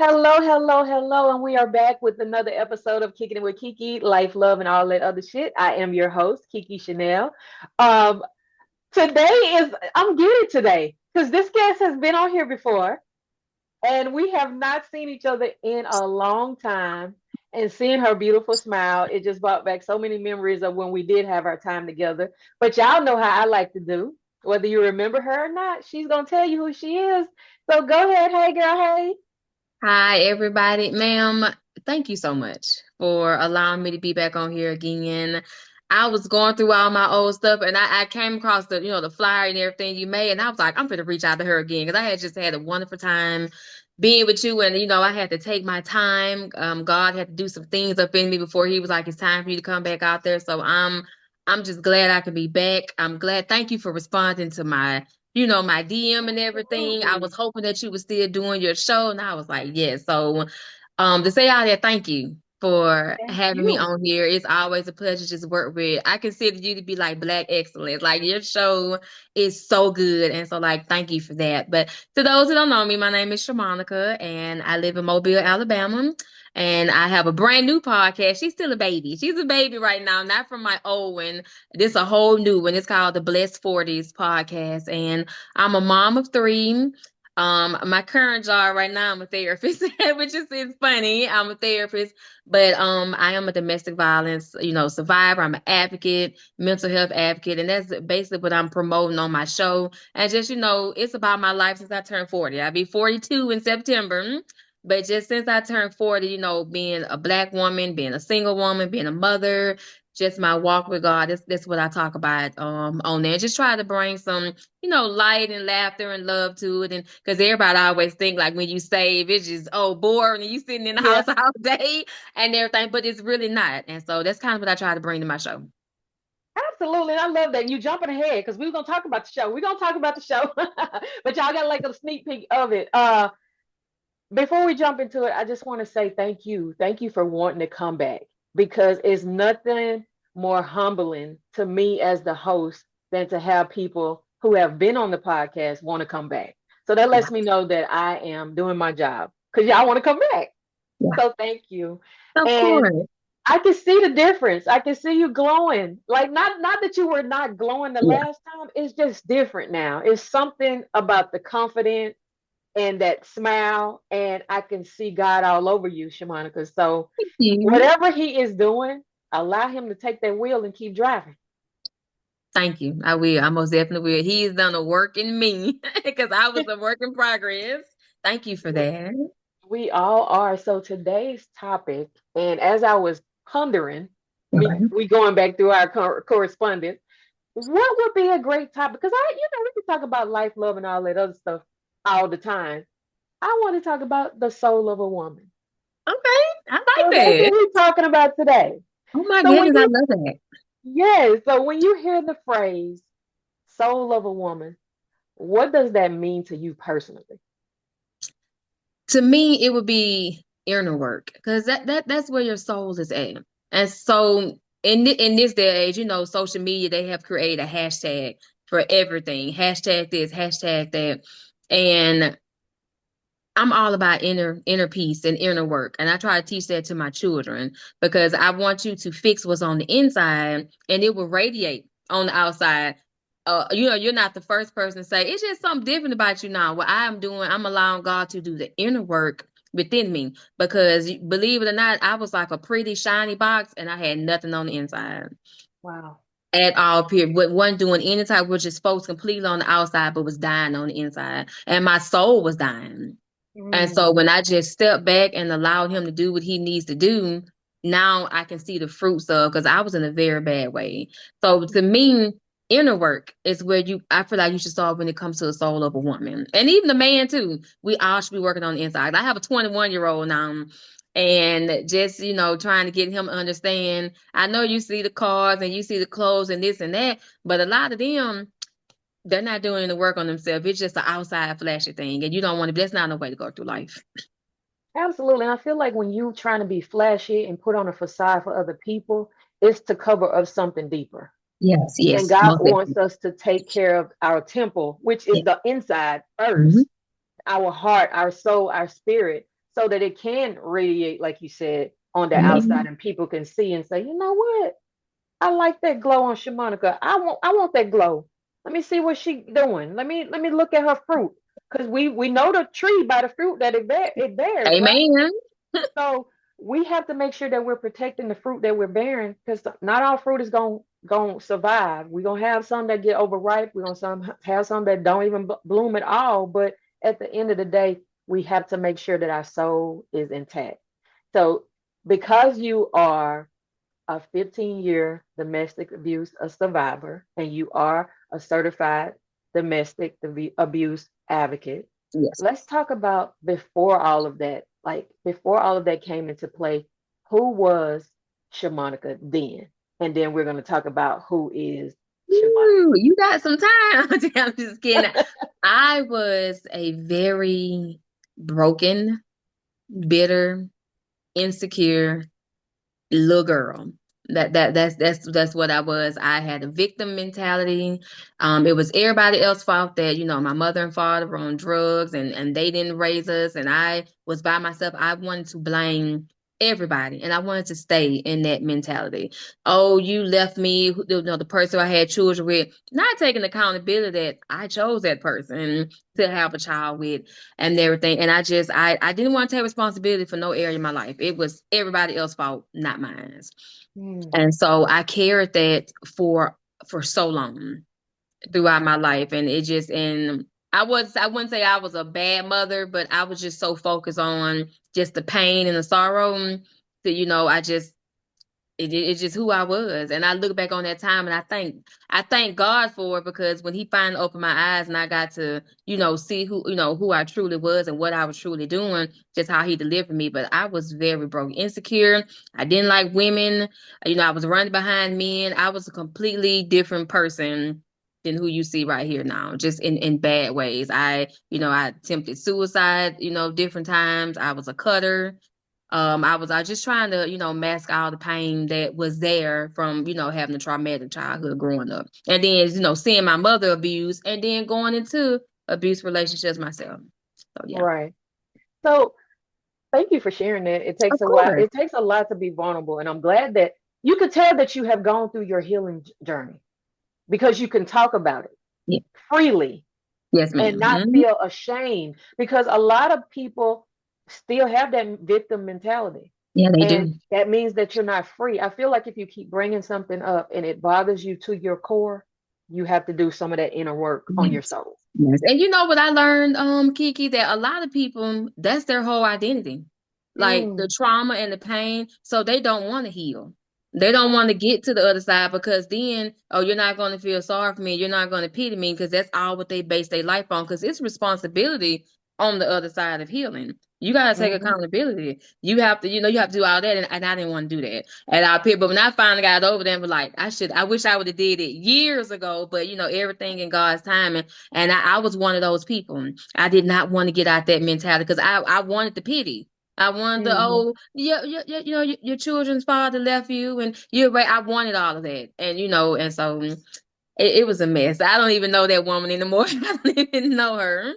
Hello, hello, hello, and we are back with another episode of Kicking It with KeKe, Life, Love, and all that other shit. I am your host, KeKe Chanel. Um, Today I'm giddy today because this guest has been on here before, and we have not seen each other in a long time. And seeing her beautiful smile, it just brought back so many memories of when we did have our time together. But y'all know how I like to do, whether you remember her or not. She's gonna tell you who she is. So go ahead, hey girl, hey. Hi, everybody. Ma'am, thank you so much for allowing me to be back on here again. I was going through all my old stuff and I came across the flyer and everything you made. And I was like, I'm going to reach out to her again because I had just had a wonderful time being with you. And, I had to take my time. God had to do some things up in me before he was like, it's time for you to come back out there. So I'm just glad I could be back. I'm glad. Thank you for responding to my DM and everything. I Absolutely. was hoping that you were still doing your show, and I was like, yes. So, to say all that, thank you for Thank having me you. on here. It's always a pleasure to just work with. I consider you to be like black excellence. Like your show is so good, and so like thank you for that. But to those who don't know me, my name is Shermonica, and I live in Mobile, Alabama. And I have a brand new podcast. She's still a baby. She's a baby right now, not from my old one. This a whole new one. It's called the Blessed 40s podcast. And I'm a mom of three. My current job right now, I'm a therapist, which is funny. I'm a therapist, but I am a domestic violence, survivor. I'm an advocate, mental health advocate, and that's basically what I'm promoting on my show. And just, it's about my life since I turned 40. I'll be 42 in September. But just since I turned 40, being a black woman, being a single woman, being a mother, just my walk with God. That's what I talk about on there. Just try to bring some, light and laughter and love to it. And because everybody always think like when you save, it's just boring and you sitting in the Yeah, house all day and everything, but it's really not. And so that's kind of what I try to bring to my show. absolutely. And I love that. You jumping ahead because we were gonna talk about the show. We're gonna talk about the show. But y'all got like a sneak peek of it. Before we jump into it, I just want to say thank you. Thank you for wanting to come back because it's nothing more humbling to me as the host than to have people who have been on the podcast want to come back. So that Yeah. lets me know that I am doing my job because y'all want to come back. Yeah. So thank you. Of And course. I can see the difference. I can see you glowing. Like not that you were not glowing the Yeah. last time. It's just different now. It's something about the confidence and that smile, and I can see God all over you, Shamonica. So Thank you. whatever He is doing, allow Him to take that wheel and keep driving. Thank you. I will. I most definitely will. He's done a work in me because I was a work in progress. Thank you for that. We all are. So today's topic, and as I was pondering, me Okay. we going back through our correspondence. What would be a great topic? Because we can talk about life, love, and all that other stuff all the time. I want to talk about the soul of a woman. Okay. I like So that's what that. we're talking about today. Oh my So when goodness, I you love that. yes, so when you hear the phrase soul of a woman, what does that mean to you personally? To me, it would be inner work because that's where your soul is at. And so in this day and age, social media they have created a hashtag for everything. Hashtag this, hashtag that, and I'm all about inner peace and inner work, and I try to teach that to my children because I want you to fix what's on the inside, and it will radiate on the outside. You're not the first person to say it's just something different about you now. What I'm doing, I'm allowing God to do the inner work within me because believe it or not, I was like a pretty shiny box, and I had nothing on the inside Wow. at all. Period. Wasn't doing any type, was just exposed completely on the outside, but was dying on the inside, and my soul was dying. And so Mm, when I just stepped back and allowed him to do what he needs to do, now I can see the fruits of because I was in a very bad way. So to me, inner work is where I feel like you should start when it comes to the soul of a woman. And even the man too. We all should be working on the inside. I have a 21-year-old now. And just, trying to get him to understand. I know you see the cars and you see the clothes and this and that, but a lot of them they're not doing the work on themselves. It's just an outside flashy thing, and you don't want to. That's not no way to go through life. absolutely. And I feel like when you trying to be flashy and put on a facade for other people, it's to cover up something deeper. Yes, And yes, God most wants definitely. us to take care of our temple, which is Yeah. the inside Hmm. first, our heart, our soul, our spirit. so that it can radiate, like you said, on the outside, Mhm. and people can see and say, you know what? I like that glow on Shermonica. I want that glow. Let me see what she doing. Let me look at her fruit. Because we know the tree by the fruit that it bears, right? Amen. So we have to make sure that we're protecting the fruit that we're bearing, because not all fruit is going to survive. We're going to have some that get overripe. We're going to have some that don't even bloom at all. But at the end of the day, we have to make sure that our soul is intact. So because you are a 15-year domestic abuse survivor, and you are a certified domestic abuse advocate. Yes. Let's talk about before all of that, like before all of that came into play, who was Shermonica then? And then we're going to talk about who is Shermonica. Ooh, you got some time. I'm just kidding. I was a very broken, bitter, insecure little girl. That's what I was. I had a victim mentality. It was everybody else's fault that, my mother and father were on drugs and they didn't raise us and I was by myself. I wanted to blame everybody and I wanted to stay in that mentality. Oh, you left me, the person I had children with, not taking accountability that I chose that person to have a child with and everything. And I didn't want to take responsibility for no area of my life. It was everybody else's fault, not mine. Mm, And so I carried that for so long throughout my life. And it just and I wouldn't say I was a bad mother, but I was just so focused on just the pain and the sorrow that, I just it's just who I was. And I look back on that time and I thank God for it because when he finally opened my eyes and I got to, see who I truly was and what I was truly doing, just how he delivered me. But I was very broke, insecure. I didn't like women. I was running behind men. I was a completely different person than who you see right here now, just in bad ways. I attempted suicide, different times. I was a cutter. I was just trying to, mask all the pain that was there from, having a traumatic childhood growing up. And then, seeing my mother abused and then going into abuse relationships myself. So yeah. right. So thank you for sharing that. It takes Of a while. course. It takes a lot to be vulnerable. And I'm glad that you could tell that you have gone through your healing journey, because you can talk about it Yeah. freely Yes, and ma'am. not feel ashamed, because a lot of people still have that victim mentality, Yeah, they and do. that means that you're not free. I feel like if you keep bringing something up and it bothers you to your core, you have to do some of that inner work on your Yes. soul. Yes. And you know what I learned, KeKe, that a lot of people, that's their whole identity. Like the Mm, trauma and the pain. So they don't want to heal. They don't want to get to the other side because then, oh, you're not going to feel sorry for me. You're not going to pity me because that's all what they base their life on. Because it's responsibility on the other side of healing. You got to take hmm accountability. You have to do all that. And I didn't want to do that at our pit. But when I finally got over there and was like, I wish I would have did it years ago. But everything in God's timing. And I was one of those people. I did not want to get out that mentality because I wanted the pity. I wanted the hmm your children's father left you and you're right. I wanted all of that, and so it was a mess. I don't even know that woman anymore. I don't even know her.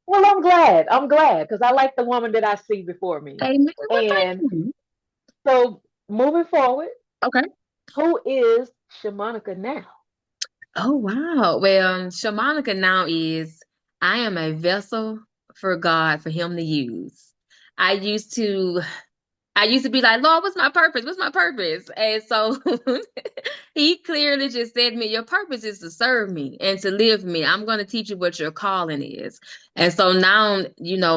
Well, I'm glad. I'm glad, because I like the woman that I see before me. Amen. Well, thank And you. so, moving forward, Okay. who is Shermonica now? Oh wow. Well, Shermonica now is I am a vessel for God for Him to use. I used to I used to be like, Lord, what's my purpose? What's my purpose? And so he clearly just said to me, your purpose is to serve me and to live me. I'm going to teach you what your calling is. And so now,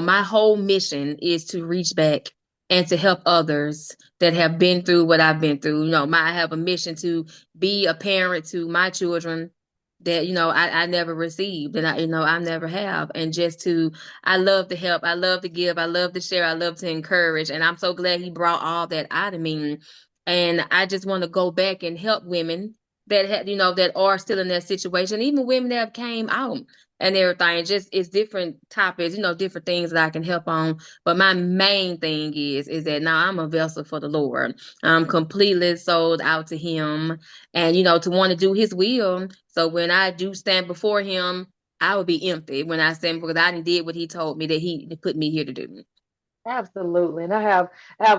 my whole mission is to reach back and to help others that have been through what I've been through. I have a mission to be a parent to my children that, I never received and I never have. And just to I love to help. I love to give. I love to share. I love to encourage. And I'm so glad he brought all that out of me. And I just want to go back and help women that that are still in that situation, even women that have came out and everything. Just it's different topics, different things that I can help on. But my main thing is that now I'm a vessel for the Lord. I'm completely sold out to him and to want to do his will. So when I do stand before him, I would be empty when I stand because I did what he told me that he put me here to do. Absolutely. And I have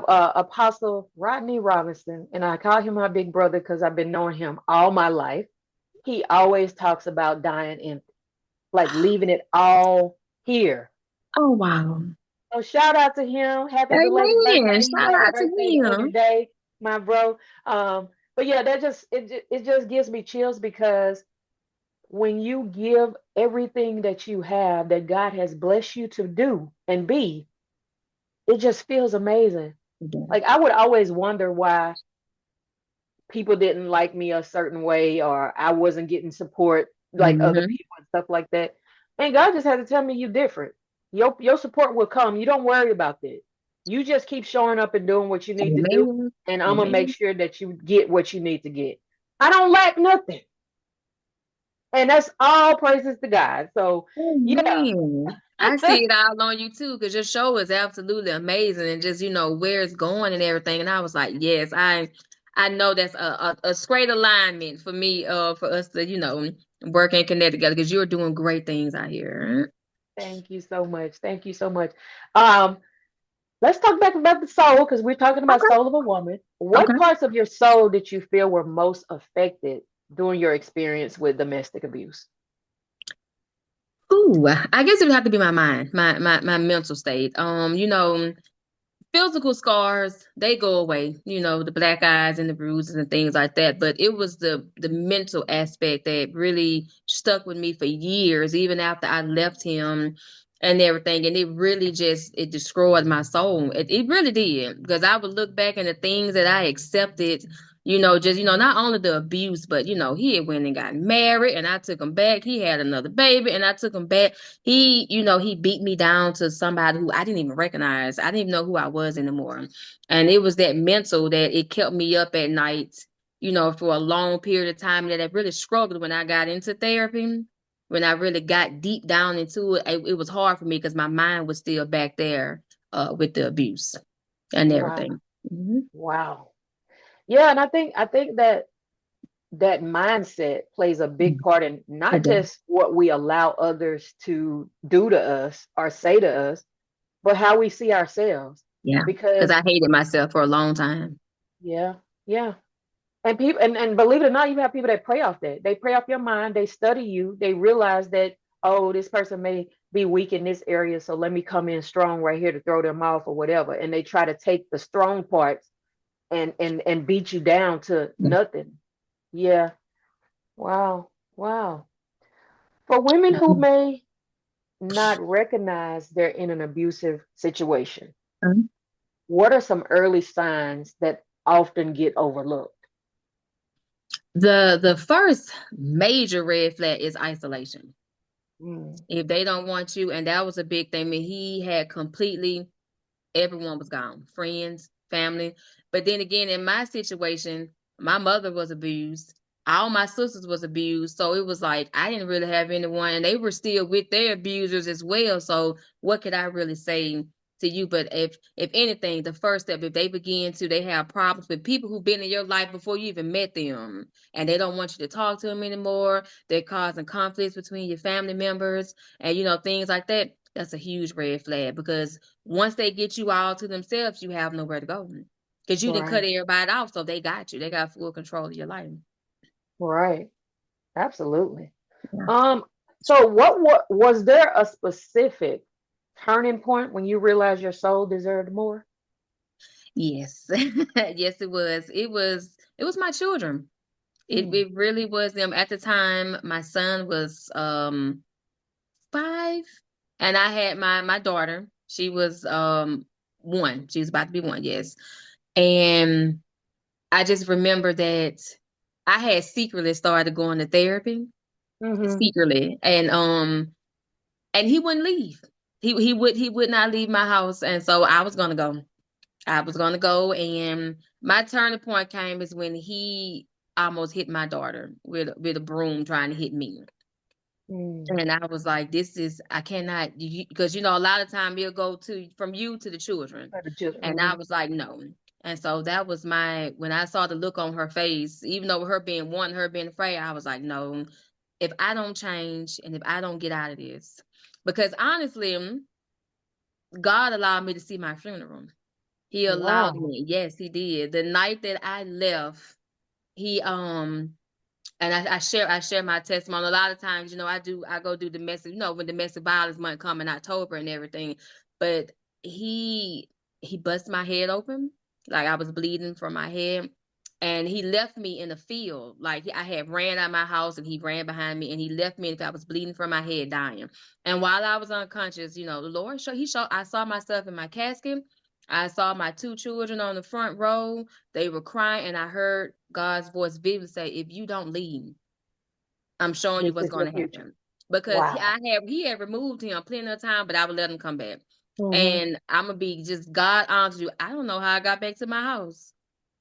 Apostle Rodney Robinson, and I call him my big brother because I've been knowing him all my life. He always talks about dying empty, like leaving it all here. Oh wow. So shout out to him. Happy belated Amen. birthday. Shout Happy out to birthday every him. day, my bro. But yeah, it just gives me chills because when you give everything that you have that God has blessed you to do and be, it just feels amazing. Yeah. Like I would always wonder why people didn't like me a certain way or I wasn't getting support like other Mm-hmm. people and stuff like that. And God just had to tell me you different. Your support will come. You don't worry about that. You just keep showing up and doing what you need to do, Amen. and I'm gonna make Amen. sure that you get what you need to get. I don't lack nothing. And that's all praises to God. So yeah. Amen. I see it all on you too, because your show is absolutely amazing and just, where it's going and everything. And I was like, yes, I know that's a straight alignment for me, for us to, work and connect together because you're doing great things out here. Thank you so much. Thank you so much. Um, let's talk back about the soul because we're talking about Okay. soul of a woman. What Okay. parts of your soul did you feel were most affected during your experience with domestic abuse? Ooh, I guess it would have to be my mind, my mental state. Physical scars, they go away, the black eyes and the bruises and things like that, but it was the mental aspect that really stuck with me for years, even after I left him and everything. And it really just, it destroyed my soul. It really did, because I would look back and the things that I accepted, just, not only the abuse, but he had went and got married and I took him back. He had another baby and I took him back. He beat me down to somebody who I didn't even recognize. I didn't even know who I was anymore. And it was that mental that it kept me up at night, for a long period of time, that I really struggled when I got into therapy. When I really got deep down into it, it was hard for me because my mind was still back there, with the abuse and Wow. everything. Hmm. Wow. Yeah, and I think that that mindset plays a big part in not It does. just what we allow others to do to us or say to us, but how we see ourselves. Yeah. Because Because I hated myself for a long time. yeah, yeah. And people and believe it or not, you have people that prey off that. They prey off your mind, they study you, they realize that, oh, this person may be weak in this area, so let me come in strong right here to throw them off or whatever. And they try to take the strong parts and beat you down to Yeah. nothing. Yeah. Wow. Wow. For women who Mhm. may not recognize they're in an abusive situation, what are some early signs that often get overlooked? The first major red flag is isolation. Mm, If they don't want you, and that was a big thing. I mean, he had completely, everyone was gone, friends, family. But then again, in my situation, my mother was abused. All my sisters was abused. So it was like I didn't really have anyone, and they were still with their abusers as well. So what could I really say to you? But if anything, the first step, if they have problems with people who've been in your life before you even met them, and they don't want you to talk to them anymore, they're causing conflicts between your family members, and things like that. That's a huge red flag, because once they get you all to themselves, you have nowhere to go. Because you didn't cut right. everybody off, so they got you. They got full control of your life. Right. Absolutely. Yeah. Um, so what was there a specific turning point when you realized your soul deserved more? Yes. Yes, it was. It was my children. It Mm, it really was them. At the time, my son was 5, and I had my daughter. She was 1. She was about to be 1, yes. And I just remember that I had secretly started going to therapy, mm-hmm, secretly, and he wouldn't leave. He would not leave my house, and so I was gonna go. I was gonna go, and my turning point came is when he almost hit my daughter with a broom trying to hit me. mm. And I was like, "This is, I cannot," because a lot of time he'll go to from you to the children, For the children. and I was like, "No." And so that was when I saw the look on her face, even though her being one, her being afraid, I was like, "No, if I don't change and if I don't get out of this," because honestly, God allowed me to see my funeral. He allowed Wow. me. Yes, he did. The night that I left, he and I share my testimony. A lot of times, I go do domestic, when domestic violence month come in October and everything. But he he busted my head open, like I was bleeding from my head, and he left me in the field. Like I had ran out of my house and he ran behind me and he left me, and I was bleeding from my head, dying. And while I was unconscious, the Lord showed. I saw myself in my casket. I saw my two children on the front row. They were crying, and I heard God's voice vividly say, "If you don't leave, I'm showing you This what's is going your to future. happen." Because Wow. he had removed him plenty of time, but I would let him come back. Hmm. And I'm gonna be just God honest with you. I don't know how I got back to my house.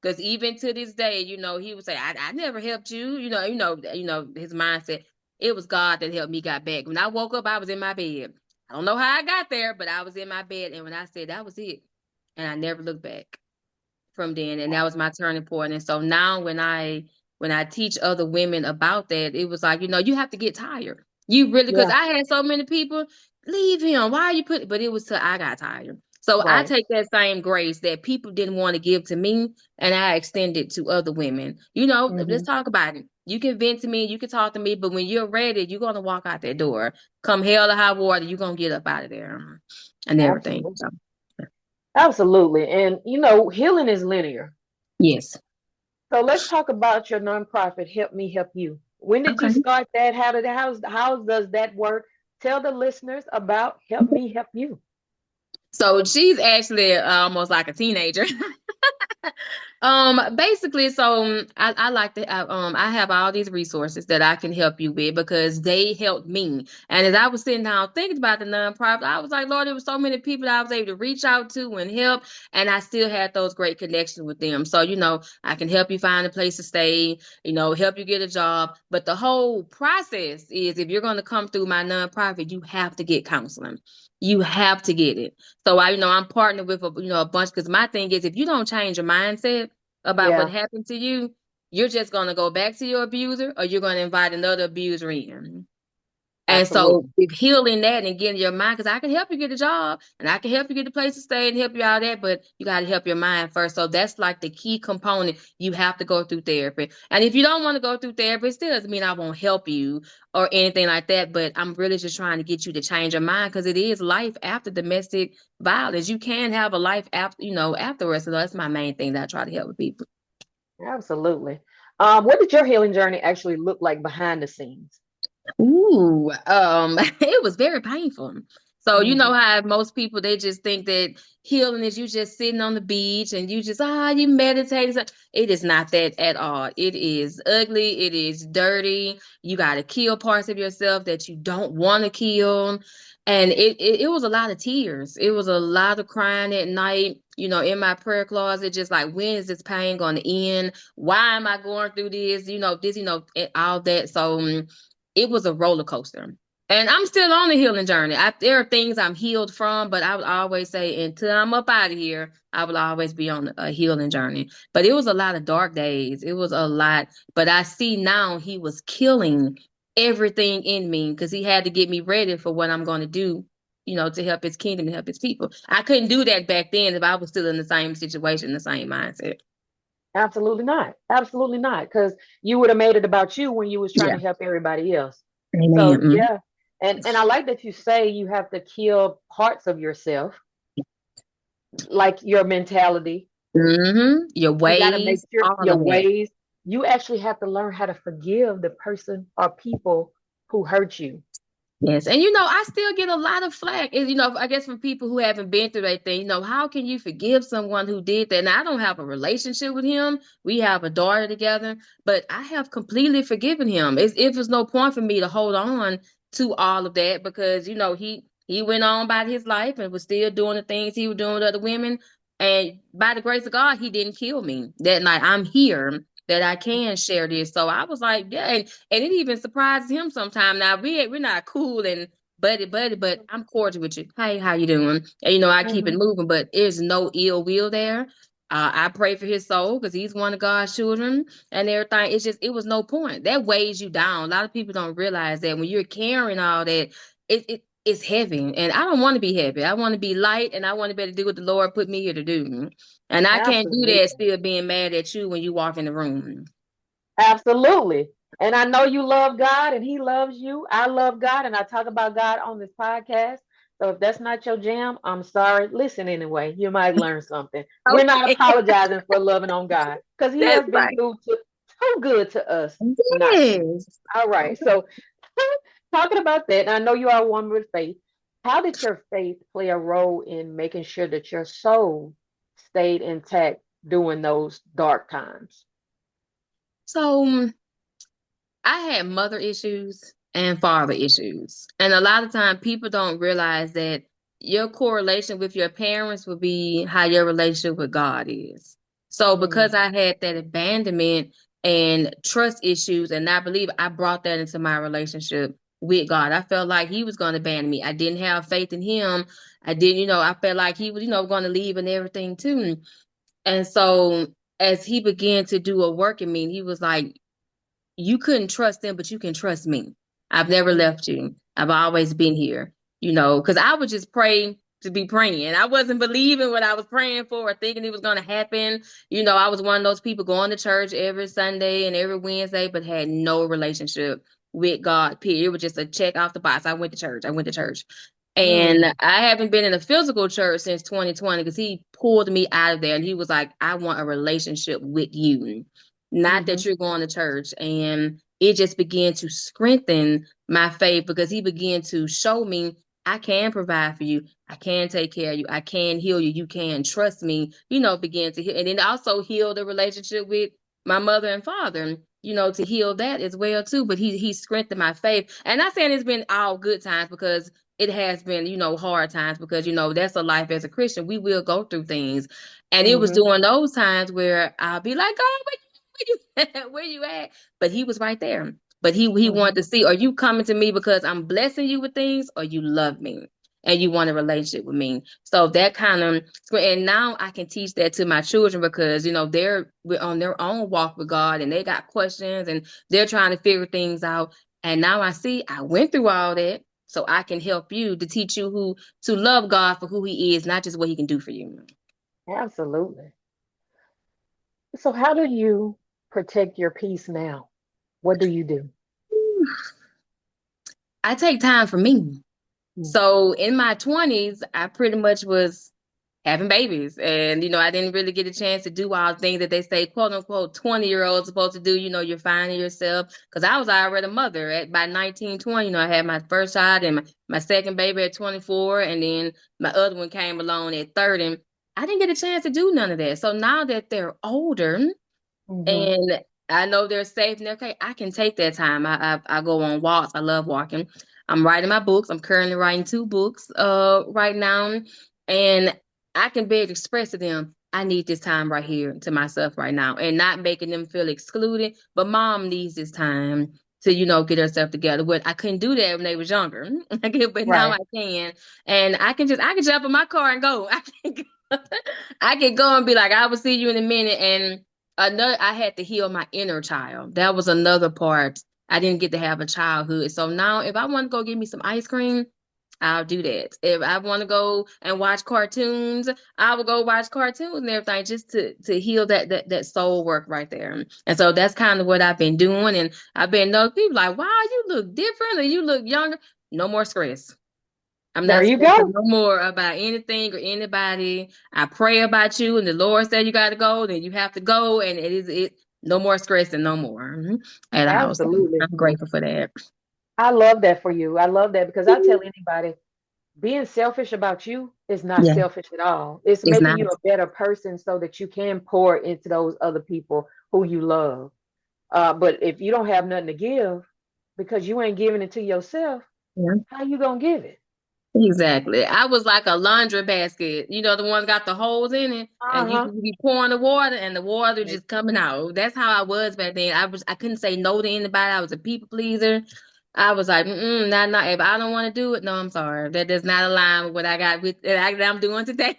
Because even to this day, he would say, I never helped you. His mindset. It was God that helped me got back. When I woke up, I was in my bed. I don't know how I got there, but I was in my bed. And when I said that was it, and I never looked back from then, and that was my turning point. And so now when I teach other women about that, it was like, you have to get tired. You really, because Yeah. I had so many people leave him. Why are you put? But it was till I got tired. So I Right. take that same grace that people didn't want to give to me, and I extend it to other women. Let's Hmm. talk about it. You can vent to me, you can talk to me, but when you're ready, you're gonna walk out that door. Come hell or high water, you're gonna get up out of there and everything. Absolutely. So Absolutely. And healing is linear. yes. So let's talk about your nonprofit, Help Me Help You. When did you Okay. start that? How does that work? Tell the listeners about Help Me Help You. So she's actually almost like a teenager. Basically, so I like to I have all these resources that I can help you with because they helped me. And as I was sitting down thinking about the nonprofit, I was like, Lord, there were so many people that I was able to reach out to and help, and I still had those great connections with them. So I can help you find a place to stay, help you get a job. But the whole process is, if you're going to come through my nonprofit, you have to get counseling. You have to get it. So I'm partnered with a bunch, because my thing is, if you don't change your mindset about what Yeah, happened to you, you're just gonna go back to your abuser, or you're gonna invite another abuser in. And so, absolutely. if healing that and getting your mind, because I can help you get a job and I can help you get a place to stay and help you out there, but you got to help your mind first. So that's like the key component. You have to go through therapy. And if you don't want to go through therapy, it still doesn't mean I won't help you or anything like that. But I'm really just trying to get you to change your mind, because it is life after domestic violence. You can have a life after, afterwards. So that's my main thing that I try to help with people. Absolutely. What did your healing journey actually look like behind the scenes? Ooh, it was very painful. So you know Hmm. how most people, they just think that healing is you just sitting on the beach and you just you meditating. It is not that at all. It is ugly. It is dirty. You got to kill parts of yourself that you don't want to kill, and it was a lot of tears. It was a lot of crying at night. In my prayer closet, just like, when is this pain going to end? Why am I going through this? All that. So. It was a roller coaster. And I'm still on the healing journey. There are things I'm healed from, but I would always say, until I'm up out of here, I will always be on a healing journey. But it was a lot of dark days. It was a lot. But I see now he was killing everything in me, because he had to get me ready for what I'm going to do, to help his kingdom and help his people. I couldn't do that back then if I was still in the same situation, the same mindset. Absolutely not. Absolutely not. Because you would have made it about you when you was trying Yeah. to help everybody else. Amen. So yeah. And I like that you say you have to kill parts of yourself, like your mentality. Your You got to make ways, sure all your of that. ways. You actually have to learn how to forgive the person or people who hurt you. Yes. And I still get a lot of flack. Is I guess from people who haven't been through that thing, how can you forgive someone who did that? And I don't have a relationship with him. We have a daughter together, but I have completely forgiven him. It was no point for me to hold on to all of that, because he went on about his life and was still doing the things he was doing with other women. And by the grace of God, he didn't kill me that night. I'm here that I can share this. So I was like, yeah, and it even surprises him sometimes. Now we're not cool and buddy, but I'm cordial with you. Hey, how you doing? And I keep it Hmm. moving, but there's no ill will there. I pray for his soul, because he's one of God's children and everything. It was no point. That weighs you down. A lot of people don't realize that when you're carrying all that, it it's heavy, and I don't want to be heavy. I want to be light, and I want to be able to do what the Lord put me here to do. And I can't do that Absolutely. still being mad at you when you walk in the room. Absolutely. And I know you love God and He loves you. I love God and I talk about God on this podcast. So if that's not your jam, I'm sorry. Listen anyway. You might learn something. We're not Okay, apologizing for loving on God because He that's has been right. too good to us not to. Yes. All right. So talking about that, and I know you are a woman with faith. How did your faith play a role in making sure that your soul stayed intact during those dark times? So I had mother issues and father issues. And a lot of time people don't realize that your correlation with your parents will be how your relationship with God is. So because Mm, I had that abandonment and trust issues, and I believe I brought that into my relationship with God. I felt like he was going to abandon me. I didn't have faith in him. I didn't, I felt like he was, going to leave and everything too. And so as he began to do a work in me, he was like, you couldn't trust them, but you can trust me. I've never mm, left you. I've always been here, because I would just pray to be praying. I wasn't believing what I was praying for or thinking it was going to happen. I was one of those people going to church every Sunday and every Wednesday, but had no relationship with God, period. It was just a check off the box. I went to church. I went to church. And mm, I haven't been in a physical church since 2020 because he pulled me out of there and he was like, I want a relationship with you, not that mhm, you're going to church. And it just began to strengthen my faith because he began to show me I can provide for you. I can take care of you. I can heal you. You can trust me, begin to heal. And then also heal the relationship with my mother and father, to heal that as well too. But he strengthened my faith. And not saying it's been all good times because it has been, hard times because, that's a life as a Christian. We will go through things. And it was mhm, during those times where I'll be like, oh, where you at? But he was right there. But he wanted mhm. to see, are you coming to me because I'm blessing you with things, or you love me and you want a relationship with me? So that kind of, and now I can teach that to my children because we're on their own walk with God and they got questions and they're trying to figure things out. And now I see I went through all that, so I can help you to teach you who to love God for who He is, not just what He can do for you. Absolutely. So, how do you protect your peace now? What do you do? I take time for me. Mm, So in my 20s, I pretty much was having babies. And, I didn't really get a chance to do all the things that they say, quote unquote, 20-year-olds supposed to do. You're finding yourself. Because I was already a mother by 19, 20. I had my first child and my second baby at 24. And then my other one came along at 30. I didn't get a chance to do none of that. So now that they're older, mhm, and I know they're safe and okay, I can take that time. I go on walks. I love walking. I'm writing my books. I'm currently writing two books right now. And I can be able to express to them, I need this time right here to myself right now, and not making them feel excluded. But mom needs this time to, get herself together. But I couldn't do that when they was younger. But now right. I can. And I can jump in my car and go. I can go and be like, I will see you in a minute. And another, I had to heal my inner child. That was another part. I didn't get to have a childhood. So now if I want to go get me some ice cream, I'll do that. If I want to go and watch cartoons, I will go watch cartoons and everything just to heal that soul work right there. And so that's kind of what I've been doing. And I've been those people like, wow, you look different or you look younger. No more stress. I'm There not you stressing go. no more about anything or anybody. I pray about you, and the Lord said you got to go, then you have to go, and it. No more stressing, no more at all. So Absolutely. I'm grateful for that. I love that for you. I love that because I tell anybody being selfish about you is not Yeah, selfish at all. It's it's making not. you a better person so that you can pour into those other people who you love. But if you don't have nothing to give because you ain't giving it to yourself, Yeah, how you gonna give it? exactly. I was like a laundry basket. The ones got the holes in it, and you Uh-huh. can be pouring the water, and the water just coming out. That's how I was back then. I couldn't say no to anybody. I was a people pleaser. I was like, not. If I don't want to do it, no, I'm sorry. That does not align with what I got that I'm doing today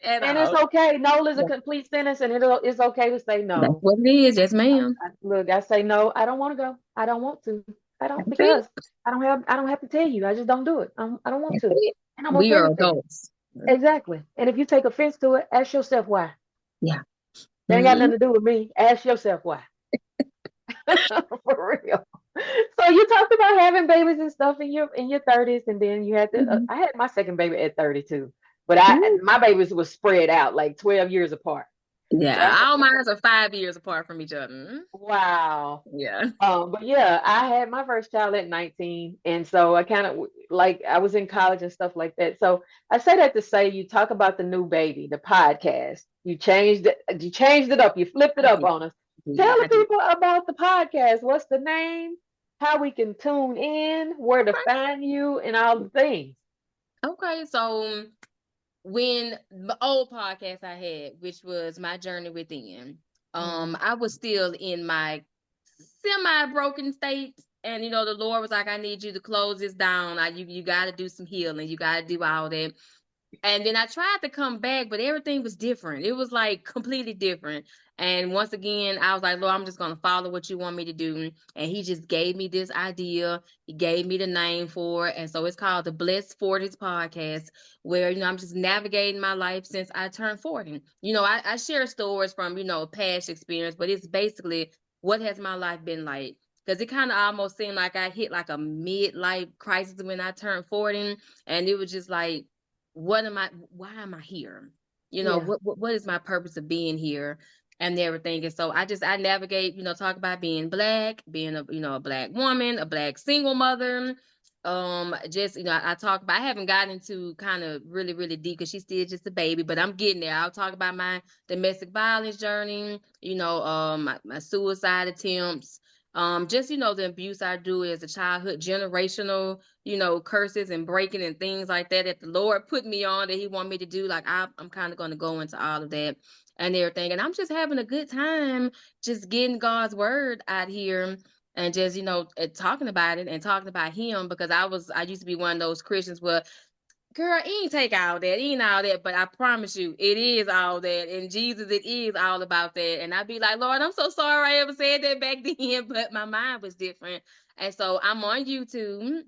at And it's all. okay. No is a Yeah, complete sentence, and it's okay to say that's no. what it is. Yes, ma'am. Look, I say no. I don't want to go. I don't want to. I don't That's it. because I don't have to tell you. I just don't do it. I don't want That's to, it. and I'm We okay are with that. adults. Exactly. And if you take offense to it, ask yourself why. Yeah. That ain't got Hmm. nothing to do with me. Ask yourself why. For real. So you talked about having babies and stuff in your 30s, and then you had to. Hmm. I had my second baby at 32, but I my babies was spread out like 12 years apart. So Yeah. after All my mine are 5 years apart from each other. Mhm. wow. Yeah. But yeah, I had my first child at 19, and so I kind of like I was in college and stuff like that. So I say that to say you talk about the new baby, the podcast. You changed it up, you flipped it I up did. on us. Tell the I did. people about the podcast. What's the name? How we can tune in, where to Okay. find you, and all the things. Okay. So when the old podcast I had, which was My Journey Within, Mm-hmm. I was still in my semi broken state. And the Lord was like, I need you to close this down. You gotta do some healing. You gotta do all that. And then I tried to come back, but everything was different. It was like completely different. And once again, I was like, Lord, I'm just going to follow what you want me to do. And he just gave me this idea. He gave me the name for it. And so it's called the Blessed 40s Podcast, where, I'm just navigating my life since I turned 40. I share stories from, past experience, but it's basically what has my life been like? Because it kind of almost seemed like I hit like a midlife crisis when I turned 40. And it was just like, why am I here? Yeah. What is my purpose of being here and everything? And so I navigate, talk about being black, being a black woman, a black single mother. Just, I talk about, I haven't gotten into kind of really, really deep because she's still just a baby, but I'm getting there. I'll talk about my domestic violence journey, my suicide attempts, just, the abuse I do as a childhood, generational, curses and breaking and things like that the Lord put me on that He want me to do. Like I'm kind of going to go into all of that and everything, and I'm just having a good time, just getting God's word out here. And just talking about it and talking about Him, because I used to be one of those Christians where, girl, he ain't take all that, he ain't all that, but I promise you, it is all that. And Jesus, it is all about that. And I'd be like, Lord, I'm so sorry I ever said that back then, but my mind was different. And so I'm on YouTube,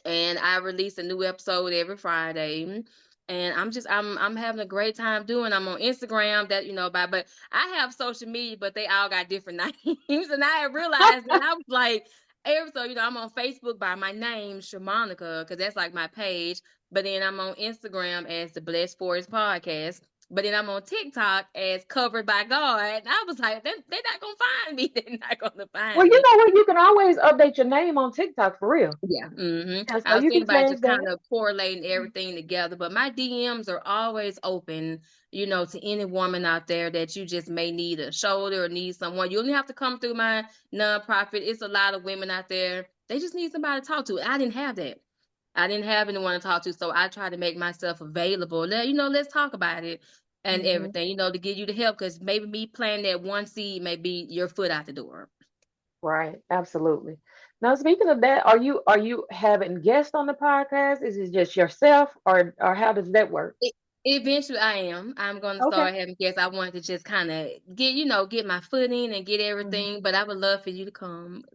and I release a new episode every Friday. And I'm having a great time doing. I'm on Instagram, that but I have social media, but they all got different names. And I realized that I was like, so I'm on Facebook by my name, Shermonica, because that's like my page. But then I'm on Instagram as the Blessed Forest Podcast. But then I'm on TikTok as Covered by God. And I was like, they're not gonna find me. They're not gonna Well, find you me. know what? You can always update your name on TikTok for real. Yeah. Yeah, so I was you thinking can about change just kind that. of correlating everything together, but my DMs are always open, to any woman out there that you just may need a shoulder or need someone. You only have to come through my nonprofit. It's a lot of women out there. They just need somebody to talk to. I didn't have that. I didn't have anyone to talk to, so I try to make myself available. Let's talk about it and Hmm. everything, to give you the help, because maybe me planting that one seed may be your foot out the door. Right, absolutely. Now, speaking of that, are you having guests on the podcast? Is it just yourself, or how does that work? E- Eventually, I am. I'm going to Okay. start having guests. I wanted to just kind of get my foot in and get Hmm. everything. But I would love for you to come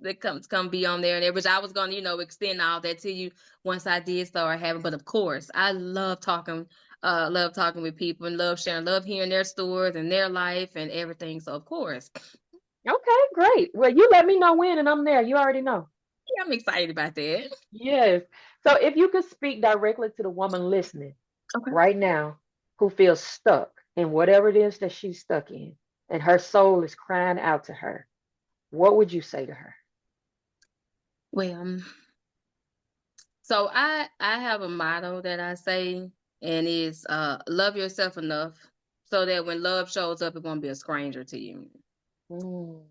be on there and there. Which I was going to, extend all that to you once I did start having. But of course, I love talking with people and love sharing, love hearing their stories and their life and everything. So of course, Okay, great. Well, you let me know when, and I'm there. You already know. yeah, I'm excited about that. Yes. So, if you could speak directly to the woman listening Okay. right now who feels stuck in whatever it is that she's stuck in, and her soul is crying out to her, what would you say to her? Well, so I have a motto that I say, and it's love yourself enough so that when love shows up, it won't be a stranger to you. Mm,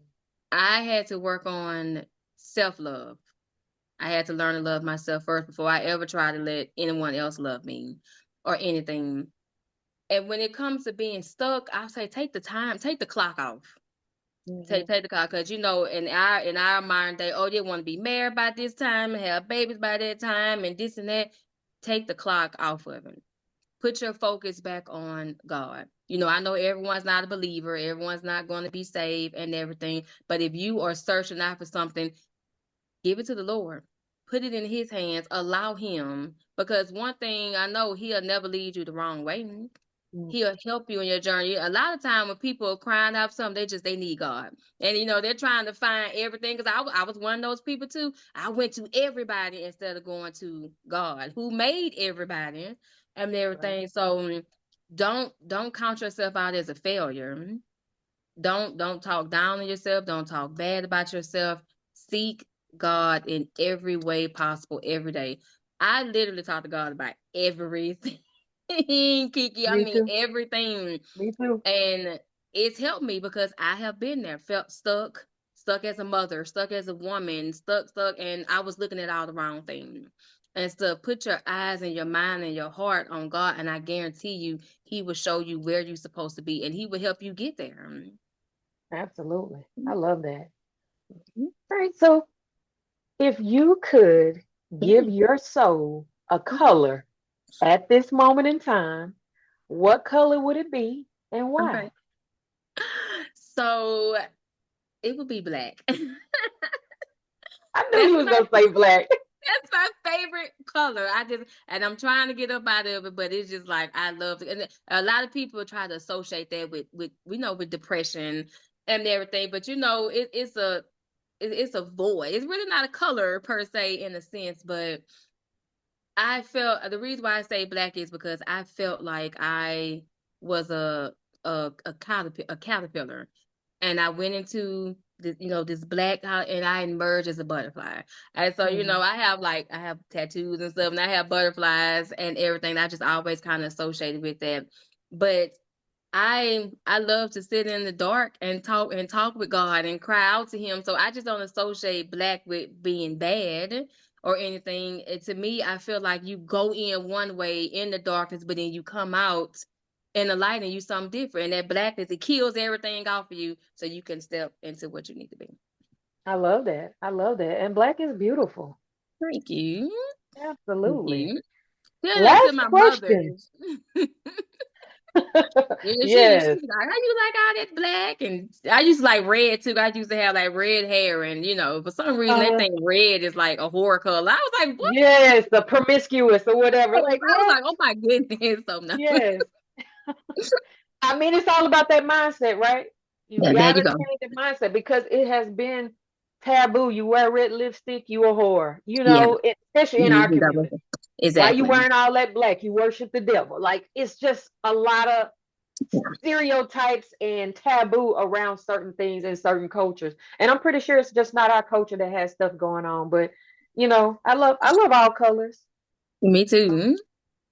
I had to work on self love. I had to learn to love myself first before I ever try to let anyone else love me or anything. And when it comes to being stuck, I'll say take the time, take the clock off. mhm. Take the clock, because in our modern day, oh, they want to be married by this time and have babies by that time and this and that. Take the clock off of it. Put your focus back on God. I know everyone's not a believer, everyone's not going to be saved and everything, but if you are searching out for something, give it to the Lord. Put it in his hands. Allow him. Because one thing I know, he'll never lead you the wrong way. Mm. He'll help you in your journey. A lot of time when people are crying out for something, they need God. And they're trying to find everything. Because I was one of those people too. I went to everybody instead of going to God, who made everybody and Right. everything. So don't count yourself out as a failure. Don't talk down on yourself. Don't talk bad about yourself. Seek God in every way possible every day. I literally talk to God about everything. Kiki, I Me mean too. everything. Me too. And it's helped me because I have been there, felt stuck as a mother, stuck as a woman, stuck, and I was looking at all the wrong things. And so put your eyes and your mind and your heart on God, and I guarantee you, He will show you where you're supposed to be, and He will help you get there. Absolutely. I love that. All right. So if you could give your soul a color at this moment in time, what color would it be and Okay. why? So it would be black. I knew That's you was my gonna say black. that's my favorite color. And I'm trying to get up out of it, but it's just like I love it. And a lot of people try to associate that with with depression and everything. But it's a void. It's really not a color per se in a sense, but I felt the reason why I say black is because I felt like I was a caterpillar, and I went into this black and I emerged as a butterfly. And so Mhm. I have tattoos and stuff, and I have butterflies and everything. I just always kind of associated with that, but I love to sit in the dark and talk with God and cry out to him. So I just don't associate black with being bad or anything. To me, I feel like you go in one way in the darkness, but then you come out in the light and you something different. And that blackness, it kills everything off of you so you can step into what you need to be. I love that. I love that. And black is beautiful. Thank you. Thank Absolutely. you. Tell that to Last my mother. question. Yeah, she Yes. was like, how you like all that black? And I used to like red too. I used to have like red hair, and for some reason that Uh, thing red is like a horror color. I was like, what? yes, the promiscuous or whatever. I Like was what? like, oh my goodness. So no. Yes. I mean, it's all about that mindset, right? You Yeah, there you gotta go. change the mindset because it has been taboo. You wear red lipstick, you a whore. Yeah. Especially in our Mhm, that was community. it. Why you Exactly. wearing all that black? You worship the devil. Like it's just a lot of stereotypes and taboo around certain things in certain cultures. And I'm pretty sure it's just not our culture that has stuff going on. But I love all colors. Me too.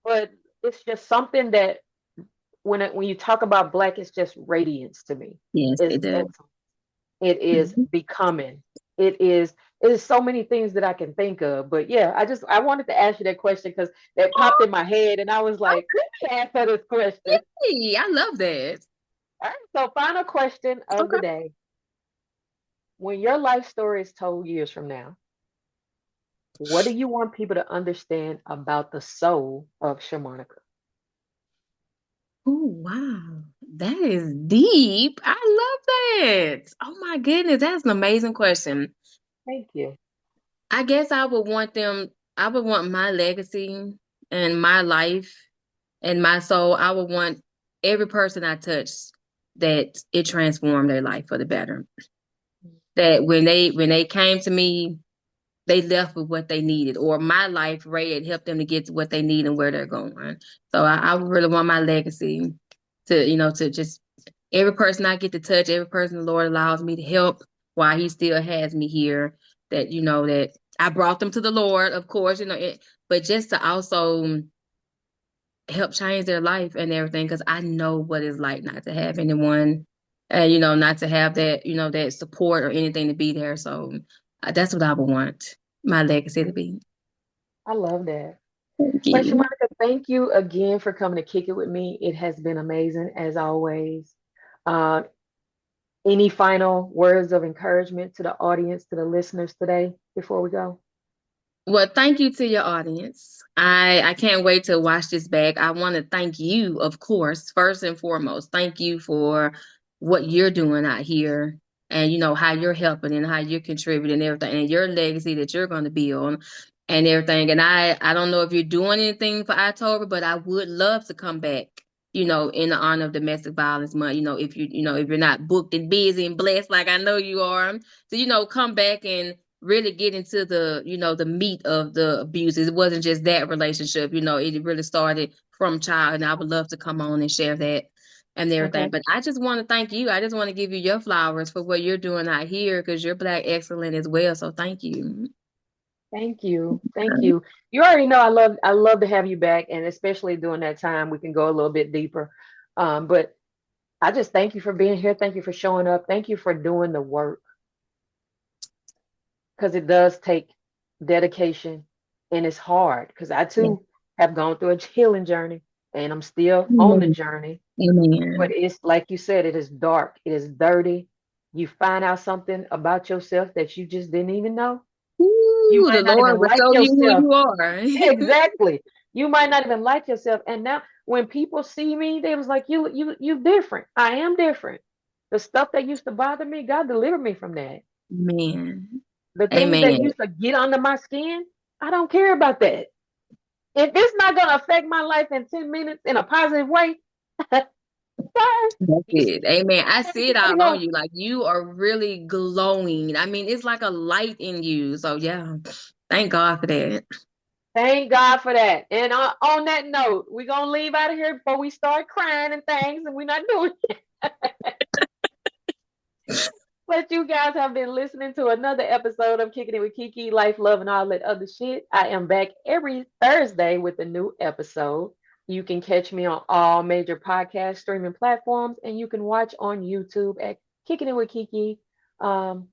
But it's just something that when you talk about black, it's just radiance to me. Yes, It's it does. excellent. It is Mhm. becoming. It is it is so many things that I can think of. But yeah, I wanted to ask you that question because that popped in my head and I was like, let me ask her this question. Hey, I love that. All right, so final question of the Okay. day. When your life story is told years from now, what do you want people to understand about the soul of Shermonica? Oh wow. That is deep. I love that. Oh my goodness, that's an amazing question. Thank you. I guess I would want my legacy and my life and my soul. I would want every person I touch that it transformed their life for the better. That when they came to me, they left with what they needed, or my life read helped them to get to what they need and where they're going. So I would really want my legacy to just every person I get to touch, every person the Lord allows me to help while He still has me here. That I brought them to the Lord, of course, but just to also help change their life and everything, because I know what it's like not to have anyone, and not to have that support or anything to be there. So that's what I would want my legacy to be. I love that. Thank Well, you. Shamika, thank you again for coming to kick it with me. It has been amazing as always. Uh, any final words of encouragement to the audience, to the listeners today before we go? Well, thank you to your audience. I can't wait to watch this back. I want to thank you, of course, first and foremost. Thank you for what you're doing out here and how you're helping and how you're contributing and everything, and your legacy that you're going to build and everything. And I don't know if you're doing anything for October, but I would love to come back, in the honor of Domestic Violence Month. If if you're not booked and busy and blessed like I know you are, so come back and really get into the meat of the abuse. It wasn't just that relationship, it really started from child, and I would love to come on and share that and everything. Okay. But I just want to thank you. I just want to give you your flowers for what you're doing out here, because you're Black excellent as well. So thank you. Thank you. Thank you. You already know I love to have you back, and especially during that time we can go a little bit deeper. But I just thank you for being here. Thank you for showing up. Thank you for doing the work, because it does take dedication and it's hard, because I Yeah. too have gone through a healing journey and I'm still on the Amen. journey. But Amen. it's like you said, it is dark, it is dirty. You find out something about yourself that you just didn't even know. You Ooh, the might not even Lord will like show you who yourself. you are. Exactly. You might not even like yourself. And now when people see me, they was like, you different. I am different. The stuff that used to bother me, God delivered me from that. Man. The things that Amen. used to get under my skin, I don't care about that. If it's not gonna affect my life in 10 minutes in a positive way, sir, That's you it. Amen. I gotta see it get ready to out on go. you. Like, you are really glowing. I mean, it's like a light in you. So yeah. Thank God for that. Thank God for that. And on that note, we're gonna leave out of here before we start crying and things, and we're not doing. But you guys have been listening to another episode of Kicking It with KeKe, Life, Love, and all that other shit. I am back every Thursday with a new episode. You can catch me on all major podcast streaming platforms, and you can watch on YouTube at Kicking It with KeKe. Um,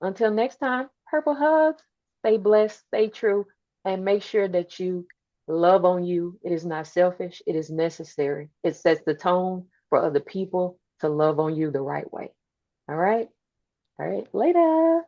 until next time, purple hugs. Stay blessed, stay true, and make sure that you love on you. It is not selfish, it is necessary. It sets the tone for other people to love on you the right way. All right? All right, later.